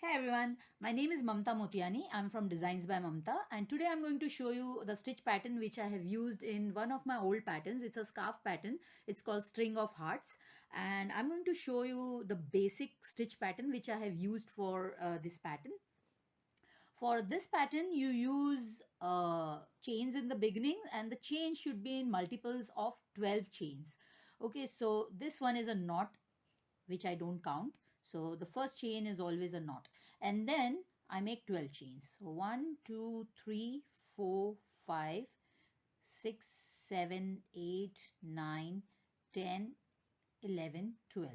Hey everyone, my name is Mamta Motiyani. I'm from Designs by Mamta, and today I'm going to show you the stitch pattern which I have used in one of my old patterns. It's a scarf pattern. It's called String of Hearts, and I'm going to show you the basic stitch pattern which I have used for this pattern. For this pattern, you use chains in the beginning, and the chain should be in multiples of 12 chains. Okay, so this one is a knot which I don't count. So the first chain is always a knot. And then I make 12 chains. So 1, 2, 3, 4, 5, 6, 7, 8, 9, 10, 11, 12.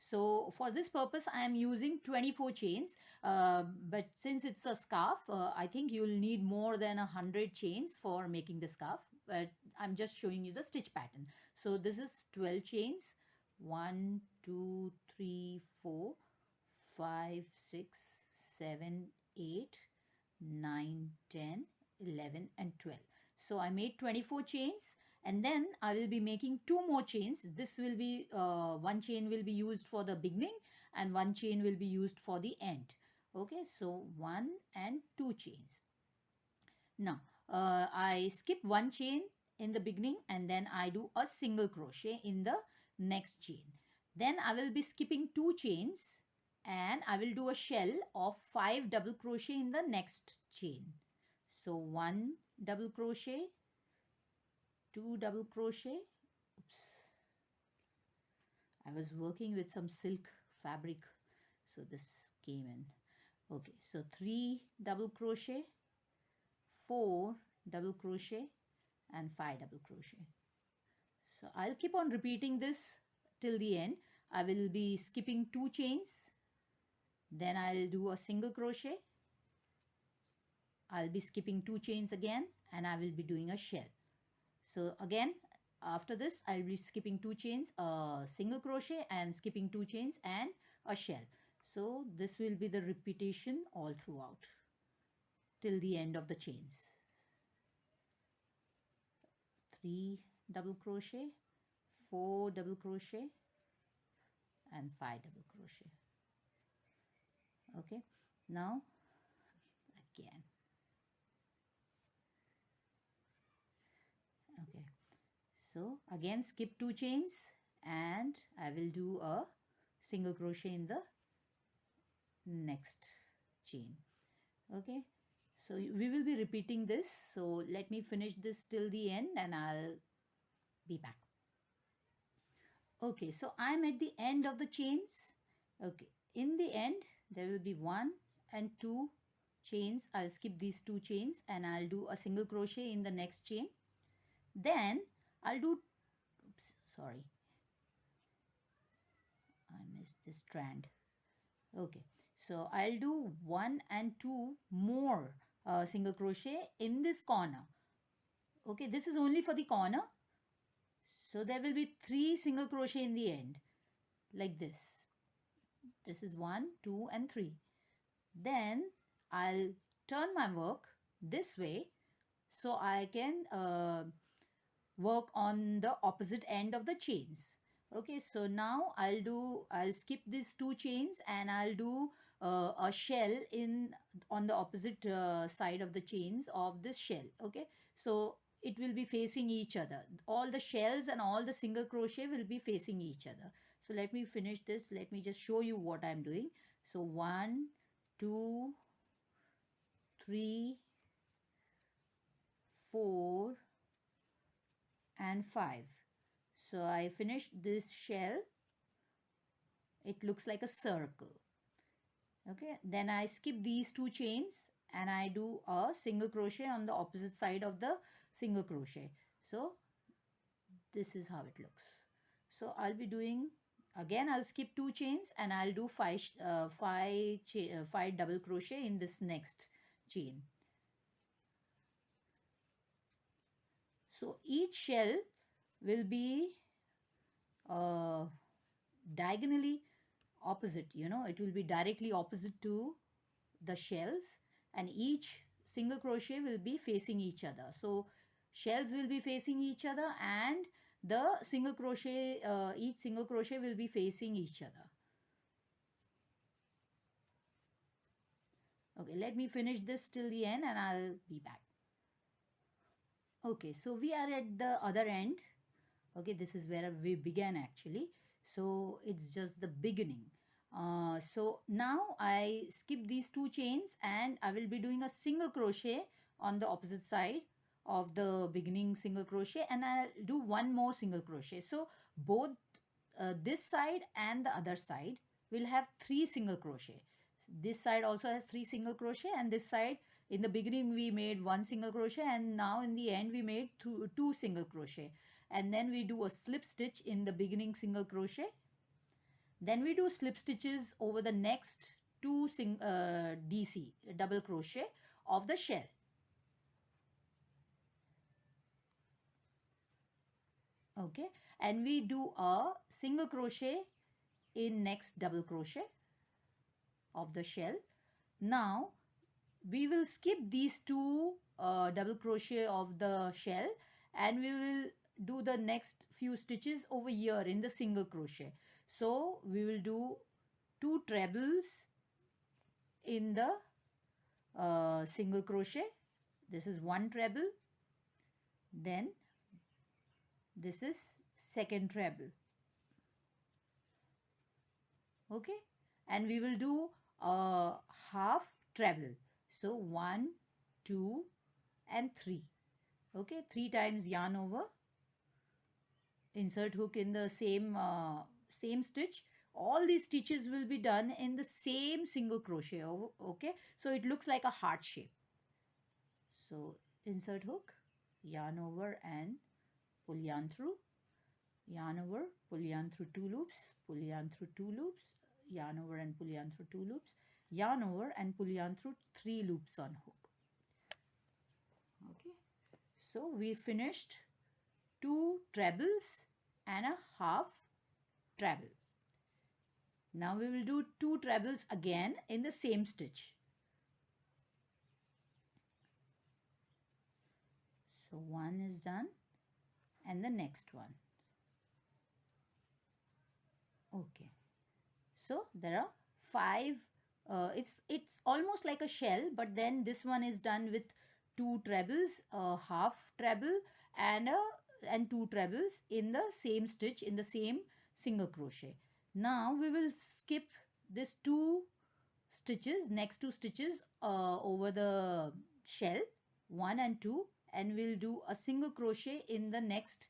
So for this purpose, I am using 24 chains. But since it's a scarf, I think you'll need more than 100 chains for making the scarf. But I'm just showing you the stitch pattern. So this is 12 chains. 1, 2, 3, 4, 5, 6, 7, 8, 9, 10, 11, and 12. So I made 24 chains, and then I will be making two more chains. This will be one chain will be used for the beginning and one chain will be used for the end. Okay, so one and two chains. Now I skip one chain in the beginning and then I do a single crochet in the next chain. Then I will be skipping two chains and I will do a shell of 5 double crochet in the next chain. So 1 double crochet, 2 double crochet. Oops. I was working with some silk fabric, so this came in. Okay, so 3 double crochet, 4 double crochet, and 5 double crochet. So I'll keep on repeating this till the end. I will be skipping two chains, then I'll do a single crochet. I'll be skipping two chains again and I will be doing a shell. So again, after this, I'll be skipping two chains, a single crochet and skipping two chains and a shell. So this will be the repetition all throughout till the end of the chains. 3 double crochet, 4 double crochet, and 5 double crochet. Okay, now again. Okay, so again skip two chains and I will do a single crochet in the next chain. Okay, so we will be repeating this. So let me finish this till the end and I'll be back. Okay, so I'm at the end of the chains. Okay, in the end there will be 1 and 2 chains. I'll skip these two chains and I'll do a single crochet in the next chain. Then I'll do, oops, sorry, I missed this strand. Okay, so I'll do 1 and 2 more single crochet in this corner. Okay, this is only for the corner. So there will be 3 single crochet in the end, like this. This is 1, 2, and 3. Then I'll turn my work this way so I can work on the opposite end of the chains. Okay, so now I'll skip these two chains and I'll do a shell in on the opposite side of the chains of this shell. Okay, so it will be facing each other. All the shells and all the single crochet will be facing each other. So let me finish this. Let me just show you what I'm doing. So 1, 2, 3, 4, and 5. So I finished this shell. It looks like a circle. Okay, then I skip these two chains and I do a single crochet on the opposite side of the single crochet. So this is how it looks. So I'll be doing, again I'll skip two chains and I'll do five double crochet in this next chain. So each shell will be diagonally opposite, it will be directly opposite to the shells, and each single crochet will be facing each other. So shells will be facing each other and the single crochet, each single crochet will be facing each other. Okay, let me finish this till the end and I'll be back. Okay, so we are at the other end. Okay, this is where we began actually. So it's just the beginning. So now I skip these two chains and I will be doing a single crochet on the opposite side of the beginning single crochet, and I'll do one more single crochet. So both this side and the other side will have three single crochet. This side also has three single crochet, and this side, in the beginning we made one single crochet, and now in the end we made two single crochet. And then we do a slip stitch in the beginning single crochet. Then we do slip stitches over the next DC double crochet of the shell. Okay, and we do a single crochet in next double crochet of the shell. Now we will skip these two double crochet of the shell, and we will do the next few stitches over here in the single crochet. So we will do two trebles in the single crochet. This is one treble, then this is second treble. Okay, and we will do a half treble. So 1, 2 and 3. Okay, 3 times yarn over, insert hook in the same stitch. All these stitches will be done in the same single crochet. Okay, so it looks like a heart shape. So insert hook, yarn over and pull yarn through, yarn over, pull yarn through 2 loops, pull yarn through 2 loops, yarn over and pull yarn through 2 loops, yarn over and pull yarn through 3 loops on hook. Okay, so we finished 2 trebles and a half treble. Now we will do 2 trebles again in the same stitch. So one is done and the next one. Okay, so there are 5. It's almost like a shell, but then this one is done with 2 trebles, a half treble and two trebles in the same stitch in the same single crochet. Now we will skip this 2 stitches, next 2 stitches over the shell, 1 and 2, and we'll do a single crochet in the next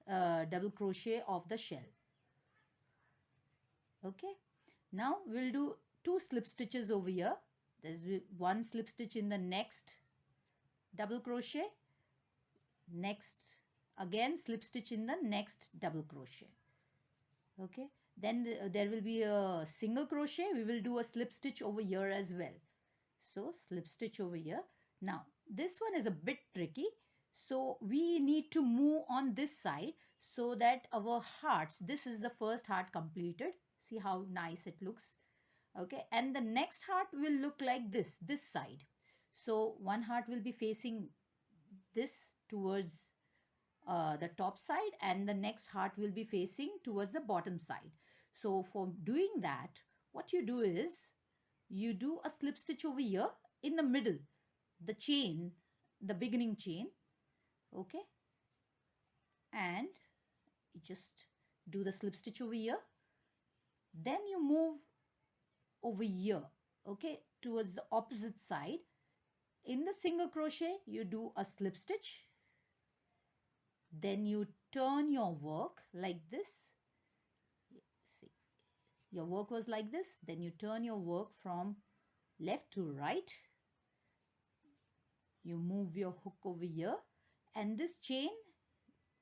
double crochet of the shell. Okay, now we'll do 2 slip stitches over here. There's one slip stitch in the next double crochet, next again slip stitch in the next double crochet. Okay, then there will be a single crochet. We will do a slip stitch over here as well. So slip stitch over here. Now this one is a bit tricky, so we need to move on this side so that our hearts, this is the first heart completed. See how nice it looks. Okay, and the next heart will look like this side. So one heart will be facing this towards the top side, and the next heart will be facing towards the bottom side. So for doing that, what you do is you do a slip stitch over here in the middle, the chain, the beginning chain. Okay, and you just do the slip stitch over here, then you move over here, okay, towards the opposite side. In the single crochet you do a slip stitch, then you turn your work like this. See, your work was like this, then you turn your work from left to right, you move your hook over here, and this chain,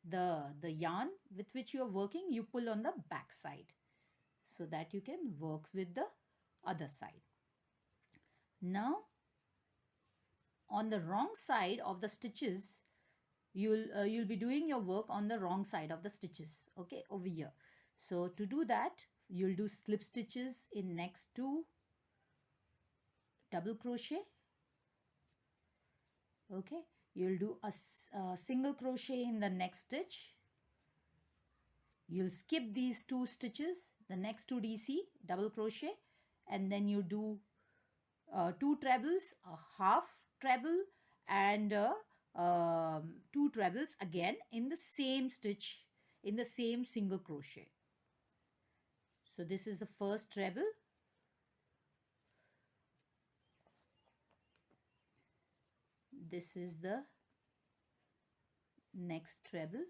the yarn with which you are working, you pull on the back side so that you can work with the other side. Now on the wrong side of the stitches, you'll be doing your work on the wrong side of the stitches, okay, over here. So to do that, you'll do slip stitches in next 2 double crochet. Okay, you'll do a single crochet in the next stitch. You'll skip these 2 stitches, the next 2 DC double crochet, and then you do two trebles, a half treble, and two trebles again in the same stitch, in the same single crochet. So this is the first treble. This is the next treble.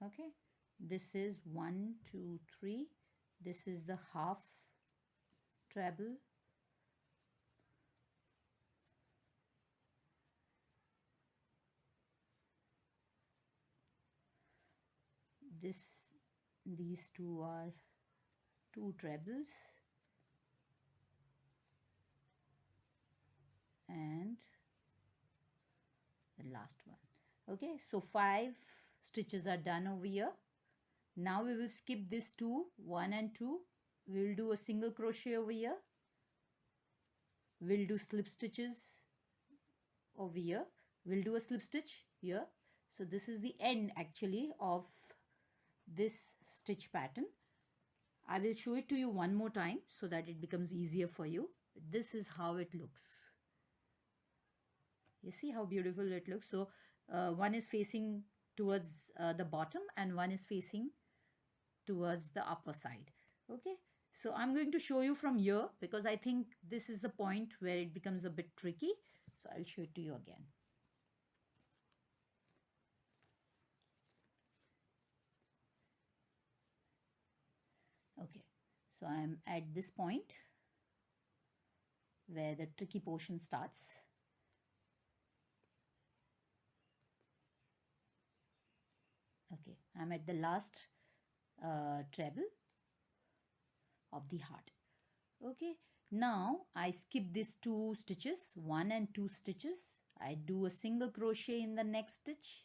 Okay, this is 1 2 3. This is the half treble. This, these two are two trebles, and the last one. Okay, so 5 stitches are done over here. Now we will skip this 2, 1 and 2. We will do a single crochet over here. We'll do slip stitches over here. We'll do a slip stitch here. So this is the end actually of this stitch pattern. I will show it to you one more time so that it becomes easier for you. This is how it looks. You see how beautiful it looks. So one is facing towards the bottom and one is facing towards the upper side. Okay, so I'm going to show you from here because I think this is the point where it becomes a bit tricky. So I'll show it to you again. Okay, so I'm at this point where the tricky portion starts. Okay, I'm at the last treble of the heart. Okay, now I skip these 2 stitches, 1 and 2 stitches. I do a single crochet in the next stitch.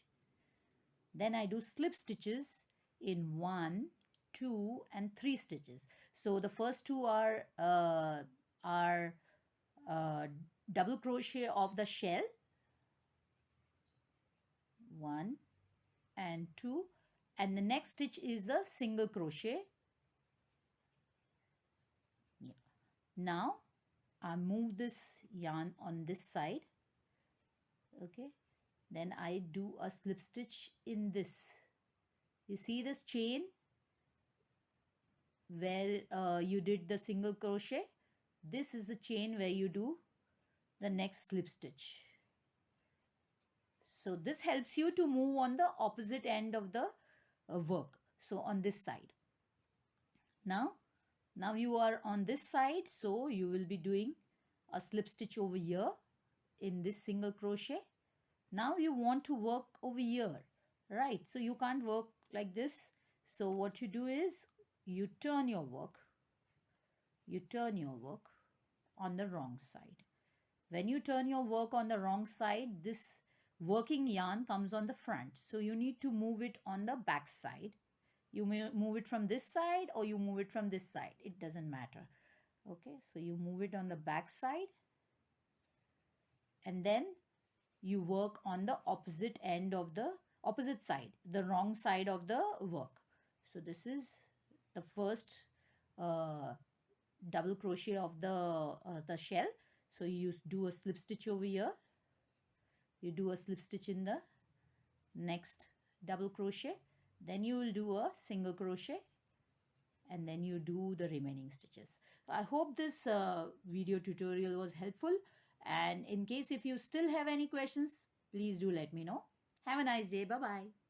Then I do slip stitches in 1, 2 and 3 stitches. So the first two are double crochet of the shell, 1 and 2, and the next stitch is the single crochet. Yeah. Now I move this yarn on this side. Okay, then I do a slip stitch in this. You see this chain where you did the single crochet? This is the chain where you do the next slip stitch. So this helps you to move on the opposite end of the work. So on this side. Now you are on this side, so you will be doing a slip stitch over here in this single crochet. Now you want to work over here, right? So you can't work like this. So what you do is you turn your work. You turn your work on the wrong side. When you turn your work on the wrong side, this working yarn comes on the front. So you need to move it on the back side. You may move it from this side or you move it from this side. It doesn't matter. Okay, so you move it on the back side and then you work on the opposite end of the opposite side, the wrong side of the work. So this is the first double crochet of the shell. So you do a slip stitch over here. You do a slip stitch in the next double crochet. Then you will do a single crochet and then you do the remaining stitches. I hope this video tutorial was helpful, and in case if you still have any questions, please do let me know. Have a nice day. Bye bye.